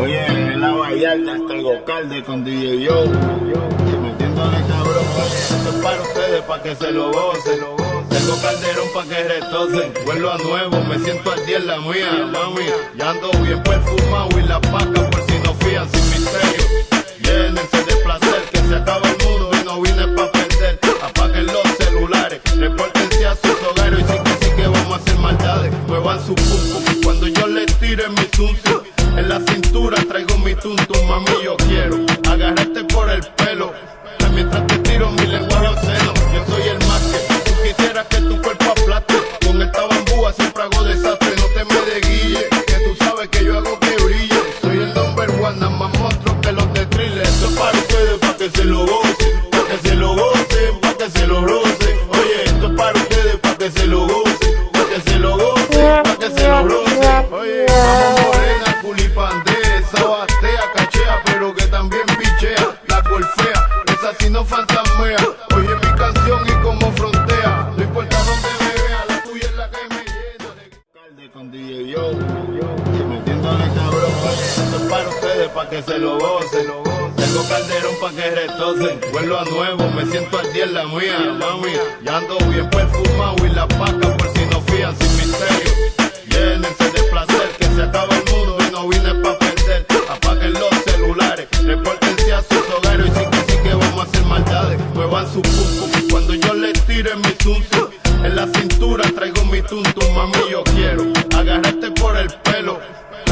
Oye, en la Vallarta traigo calde con DJ Yo. Y metiéndole cabrón, oye, esto es para ustedes, pa' que se lo gocen. Tengo calderón pa' que retocen. Vuelvo a nuevo, me siento al día en la mía, mami. Ya ando bien perfumado y la paca por si no fían sin misterio. Llénense de placer, que se acaba el mundo y no vine pa' perder. Apaguen los celulares, repórtense a sus hogares. Y sí que vamos a hacer maldades. Muevan su pum pum cuando yo les tire mi tuntum. En la cintura traigo mi tuntum, mami, yo quiero agarrarte por el pelo mientras te tiro mi lenguaje obsceno. Yo soy el más que tú quisieras que tu cuerpo aplaste. Con esta bambúa siempre hago desastre, no te me desguille, que tú sabes que yo hago que brille. Soy el number one, nada más monstruo que los de Thriller. Esto es para ustedes, pa' que se lo gocen, pa' que se lo gocen, pa' que se lo rocen. Oye, esto es para ustedes, pa' que se lo gocen, pa' que se lo gocen, pa' que se lo rocen. Oye, vamos morena, culipandesa, batea, cachea, pero que también pichea. La golfea, esa sí no fantasmea. Oye mi canción y como frontea. No importa dónde me vea, la tuya es la que me llena de calde con DJ Yo. Y metiéndole cabrón, oye, esto es para ustedes, pa' que se lo gocen. Tengo calderón pa' que retocen. Vuelvo a nuevo, me siento al día en la mía, mami. Ya ando bien perfumado y la paca por si no fían sin misterio. Llénense de placer, que se acaba el mundo y no vine pa' perder. Apaguen los celulares, repórtense a sus hogares. Y sí que vamos a hacer maldades. Muevan su pum pum cuando yo les tire mi tuntum. En la cintura traigo mi tuntum, mami, yo quiero agarrarte por el pelo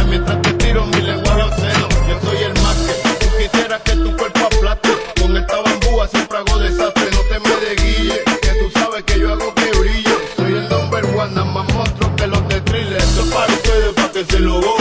mientras te tiro mi lenguaje obsceno. Yo soy el más que tú quisieras que tu cuerpo aplaste. Con esta bambúa siempre hago desastre, no te me desguille, que tú sabes que yo hago que brille. Soy el number one, nada más monstruo que los de Thriller. Esto es para ustedes, pa' que se lo gocen.